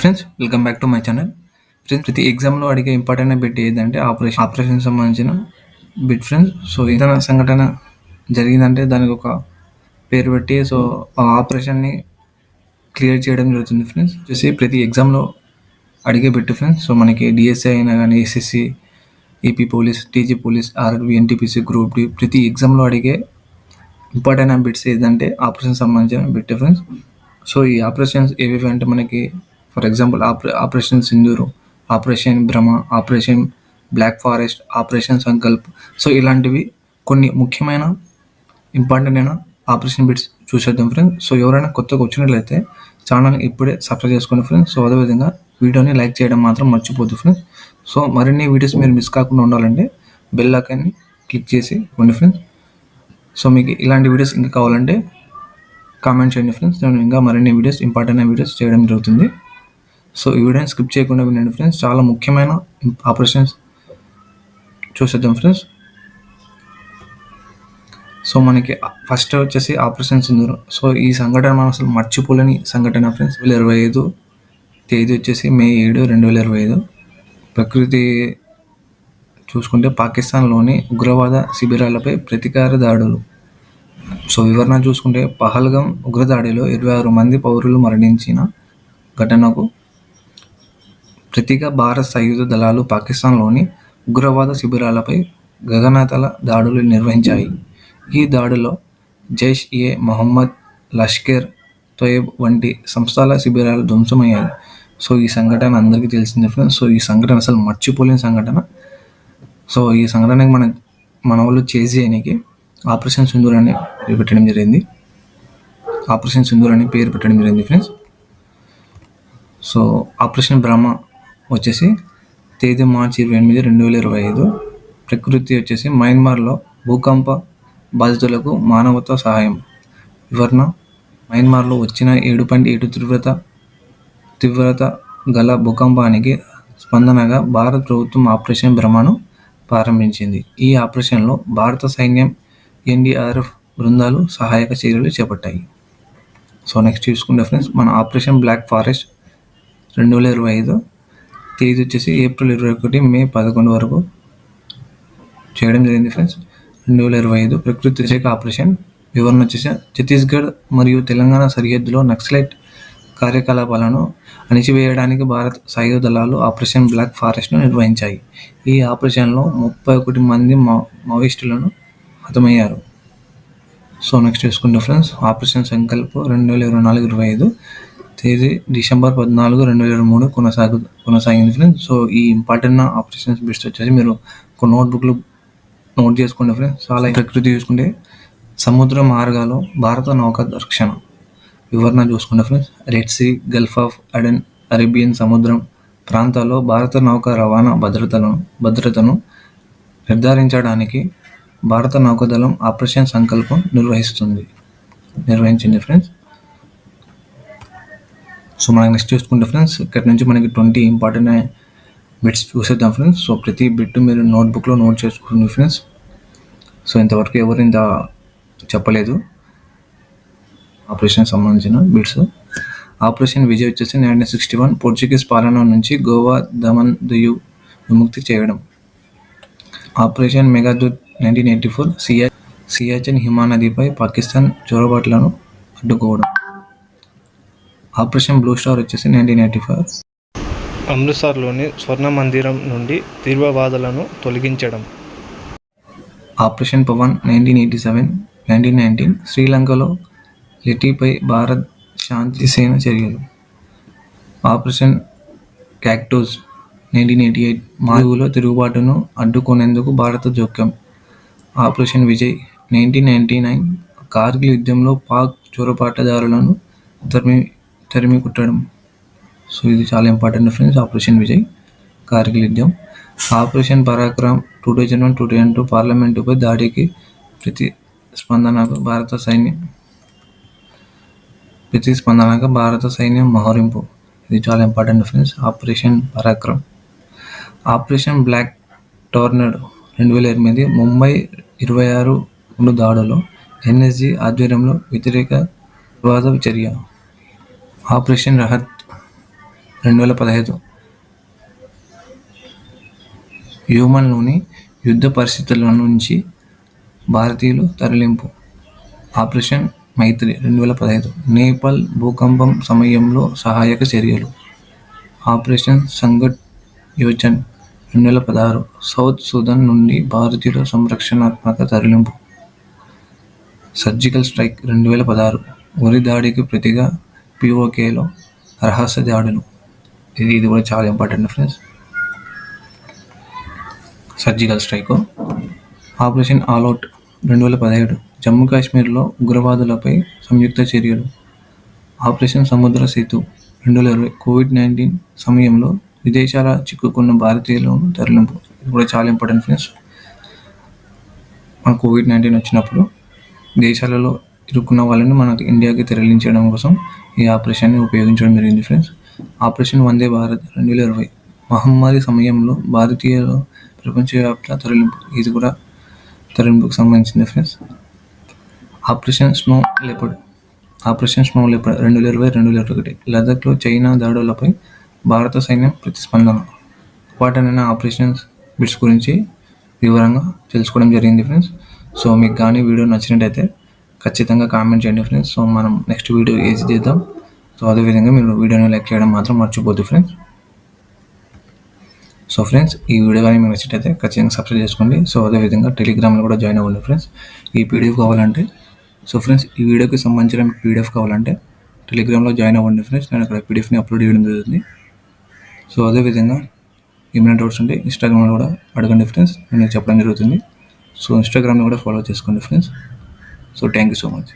Friends, welcome back to my channel. Friends, ప్రతి ఎగ్జామ్లో అడిగే ఇంపార్టెంట్ బిట్ ఏదంటే ఆపరేషన్ సంబంధించిన బిట్ ఫ్రెండ్స్. సో ఏదైనా సంఘటన జరిగిందంటే దానికి ఒక పేరు పెట్టి సో ఆ ఆపరేషన్ని క్లియర్ చేయడం జరుగుతుంది ఫ్రెండ్స్. చూసి ప్రతి ఎగ్జామ్లో అడిగే బిట్ ఫ్రెండ్స్. సో మనకి డిఎస్ఐ అయినా కానీ SSC, AP police, TG police, RRB, NTPC, group D ప్రతి ఎగ్జామ్లో అడిగే ఇంపార్టెంట్ బిట్స్ ఏదంటే ఆపరేషన్ సంబంధించిన బిట్ ఫ్రెండ్స్. సో ఈ ఆపరేషన్స్ ఏవేవి అంటే మనకి for example operation Sindoor, operation Brahma, operation black forest, operation Sankalp. So ఇలాంటివి కొన్ని ముఖ్యమైన ఇంపార్టెంట్ అయిన ఆపరేషన్ బిట్స్ చూసేద్దాం ఫ్రెండ్స్. సో ఎవరైనా కొత్తగా వచ్చినట్లయితే ఛానల్ ఇప్పుడే సబ్స్క్రైబ్ చేసుకోండి ఫ్రెండ్స్. సో అదేవిధంగా వీడియోని లైక్ చేయడం మాత్రం మర్చిపోద్దు ఫ్రెండ్స్. సో మరిన్ని వీడియోస్ మీరు మిస్ కాకుండా ఉండాలంటే బెల్ ఐకాన్ని క్లిక్ చేసి ఉండి ఫ్రెండ్స్. సో మీకు ఇలాంటి వీడియోస్ ఇంకా కావాలంటే కామెంట్ చేయండి ఫ్రెండ్స్. నేను ఇంకా మరిన్ని వీడియోస్ ఇంపార్టెంట్ అయిన వీడియోస్ చేయడం జరుగుతుంది. సో ఈ వీడియోని స్కిప్ చేయకుండా వినండి ఫ్రెండ్స్. చాలా ముఖ్యమైన ఆపరేషన్స్ చూసేద్దాం ఫ్రెండ్స్. సో మనకి ఫస్ట్ వచ్చేసి ఆపరేషన్ సింధూరు. సో ఈ సంఘటన మనం అసలు మర్చిపోలేని సంఘటన ఫ్రెండ్స్. 2025 తేదీ వచ్చేసి మే 7, 2025. ప్రకృతి చూసుకుంటే పాకిస్తాన్లోని ఉగ్రవాద శిబిరాలపై ప్రతీకార దాడులు. సో వివరణ చూసుకుంటే పహల్గాం ఉగ్రదాడిలో 26 మంది పౌరులు మరణించిన ఘటనకు ప్రతిగా భారత సాయుధ దళాలు పాకిస్తాన్లోని ఉగ్రవాద శిబిరాలపై గగనతల దాడులు నిర్వహించాయి. ఈ దాడిలో జైష్ ఏ మొహమ్మద్, లష్కర్ తోయబ్ వంటి సంస్థల శిబిరాలు ధ్వంసమయ్యాయి. సో ఈ సంఘటన అందరికీ తెలిసిందే ఫ్రెండ్స్. సో ఈ సంఘటన అసలు మర్చిపోలేని సంఘటన. సో ఈ సంఘటనకి మన వాళ్ళు చేసి చేయడానికి ఆపరేషన్ సింధూర్ అని పెట్టడం జరిగింది. ఆపరేషన్ సింధూర్ అని పేరు పెట్టడం జరిగింది ఫ్రెండ్స్. సో ఆపరేషన్ బ్రహ్మ వచ్చేసి తేదీ మార్చి 28, 2025. ప్రకృతి వచ్చేసి మయన్మార్లో భూకంప బాధితులకు మానవతా సహాయం. వివరణ మయన్మార్లో వచ్చిన 7.7 తీవ్రత గల భూకంపానికి స్పందనగా భారత ప్రభుత్వం ఆపరేషన్ బ్రహ్మను ప్రారంభించింది. ఈ ఆపరేషన్లో భారత సైన్యం, ఎన్డీఆర్ఎఫ్ బృందాలు సహాయక చర్యలు చేపట్టాయి. సో నెక్స్ట్ చూసుకుంటే ఫ్రెండ్స్, మన ఆపరేషన్ బ్లాక్ ఫారెస్ట్ 2025 తేదీ వచ్చేసి ఏప్రిల్ 21, మే 11 వరకు చేయడం జరిగింది ఫ్రెండ్స్. 2025 ప్రకృతి వ్యతిరేక ఆపరేషన్. వివరణ వచ్చేసి ఛత్తీస్గఢ్ మరియు తెలంగాణ సరిహద్దులో నక్సలైట్ కార్యకలాపాలను అణిచివేయడానికి భారత సాయుధ దళాలు ఆపరేషన్ బ్లాక్ ఫారెస్ట్ను నిర్వహించాయి. ఈ ఆపరేషన్లో 31 మంది మావోయిస్టులను హతమయ్యారు. సో నెక్స్ట్ చూసుకుంటే ఫ్రెండ్స్, ఆపరేషన్ సంకల్ప్ 2024-25 తేదీ డిసెంబర్ 14, 2023 కొనసాగింది ఫ్రెండ్స్. సో ఈ ఇంపార్టెంట్ ఆపరేషన్స్ బిట్స్ వచ్చేసి మీరు ఒక నోట్బుక్లో నోట్ చేసుకోండి ఫ్రెండ్స్. చాలా ప్రకృతి చూసుకుంటే సముద్ర మార్గాల్లో భారత నౌక రక్షణ. వివరణ చూసుకుంటే friends, Red Sea, Gulf of Aden, Arabian సముద్రం ప్రాంతాల్లో భారత నౌక రవాణా భద్రతను నిర్ధారించడానికి భారత నౌకాదళం ఆపరేషన్ సంకల్పం నిర్వహించింది ఫ్రెండ్స్. సో మనకి నెక్స్ట్ చూసుకుంటే ఫ్రెండ్స్, ఇక్కడ నుంచి మనకి 20 ఇంపార్టెంట్ బిట్స్ చూసేద్దాం ఫ్రెండ్స్. సో ప్రతి బిట్ మీరు నోట్బుక్లో నోట్ చేసుకోండి ఫ్రెండ్స్. సో ఇంతవరకు ఎవరు ఇంత చెప్పలేదు ఆపరేషన్ సంబంధించిన బిట్స్. ఆపరేషన్ విజయ్ వచ్చేసి 1961 పోర్చుగీస్ పాలన నుంచి గోవా, దమన్, దియు విముక్తి చేయడం. ఆపరేషన్ మెగాదూత్ 1984 సియాచిన్ హిమనదిపై పాకిస్తాన్ చొరబాట్లను అడ్డుకోవడం. ఆపరేషన్ బ్లూ స్టార్ వచ్చేసి 1985 అమృత్సర్లోని స్వర్ణ మందిరం నుండి తీవ్రవాదులను తొలగించడం. ఆపరేషన్ పవన్ 1919 శ్రీలంకలో లిటిపై భారత్ శాంతి సేన చర్యలు. ఆపరేషన్ క్యాక్టస్ 1988 మాలుగులో తిరుగుబాటును అడ్డుకునేందుకు భారత జోక్యం. ఆపరేషన్ విజయ్ 1999 కార్గిల్ యుద్ధంలో పాక్ చొరబాటుదారులను తరిమి కుట్టడం. సో ఇది చాలా important friends. Operation Vijay, Kargil యుద్ధం. ఆపరేషన్ పరాక్రమ్ 2001-2002 పార్లమెంటుపై దాడికి ప్రతిస్పందనగా భారత సైన్యం మోహరింపు. ఇది చాలా important friends. Operation Parakram. Operation black tornado 2008 Mumbai 26 దాడులు ఎన్ఎస్జీ ఆధ్వర్యంలో వ్యతిరేక వివాద చర్య. ఆపరేషన్ రహత్ 2015 హ్యూమన్లోని యుద్ధ పరిస్థితుల నుంచి భారతీయులు తరలింపు. ఆపరేషన్ మైత్రి 2015 నేపాల్ భూకంపం సమయంలో సహాయక చర్యలు. ఆపరేషన్ సంకట్ యోజన్ 2016 సౌత్ సుదాన్ నుండి భారతీయుల సంరక్షణాత్మక తరలింపు. సర్జికల్ స్ట్రైక్ 2016 ఉరి దాడికి ప్రతిగా POKలో రహస్య దాడులు. ఇది కూడా చాలా important friends. Surgical strike. Operation all out 2017 Jammu కాశ్మీర్లో ఉగ్రవాదులపై సంయుక్త చర్యలు. ఆపరేషన్ సముద్ర సేతు 2020 కోవిడ్-19 సమయంలో విదేశాల చిక్కుకున్న భారతీయులను తరలింపు. ఇది కూడా చాలా ఇంపార్టెంట్ ఫ్రెండ్స్. మన కోవిడ్-19 వచ్చినప్పుడు దేశాలలో ఇరుక్కున్న వాళ్ళని మనకు ఇండియాకి తరలించడం కోసం ఈ ఆపరేషన్ని ఉపయోగించడం జరిగింది ఫ్రెండ్స్. ఆపరేషన్ వందే భారత్ 2020 మహమ్మారి సమయంలో భారతీయులు ప్రపంచవ్యాప్త తరలింపు. ఇది కూడా తరలింపుకు సంబంధించింది ఫ్రెండ్స్. ఆపరేషన్ స్నో లెపర్డ్ 2020-2021 లదాఖ్లో చైనా దాడులపై భారత సైన్యం ప్రతిస్పందన. వాటనైనా ఆపరేషన్స్ బిట్స్ గురించి వివరంగా తెలుసుకోవడం జరిగింది ఫ్రెండ్స్. సో మీకు కానీ వీడియో నచ్చినట్టయితే ఖచ్చితంగా కామెంట్ చేయండి ఫ్రెండ్స్. సో మనం నెక్స్ట్ వీడియో ఏది చేద్దాం. సో అదేవిధంగా మీరు వీడియోని లైక్ చేయడం మాత్రం మర్చిపోద్దు ఫ్రెండ్స్. సో ఫ్రెండ్స్ ఈ వీడియో కానీ మీకు నచ్చినట్టయితే ఖచ్చితంగా సబ్స్క్రైబ్ చేసుకోండి. సో అదేవిధంగా టెలిగ్రామ్లో కూడా జాయిన్ అవ్వండి ఫ్రెండ్స్. ఈ PDF కావాలంటే సో ఫ్రెండ్స్ ఈ వీడియోకి సంబంధించిన PDF కావాలంటే టెలిగ్రామ్లో జాయిన్ అవ్వండి ఫ్రెండ్స్. నేను అక్కడ PDFని అప్లోడ్ చేయడం జరుగుతుంది. సో అదేవిధంగా ఏమైనా డౌట్స్ ఉంటే ఇన్స్టాగ్రామ్లో కూడా అడగండి ఫ్రెండ్స్, నేను చెప్పడం జరుగుతుంది. సో ఇన్స్టాగ్రామ్లో కూడా ఫాలో చేసుకోండి friends. So thank you so much.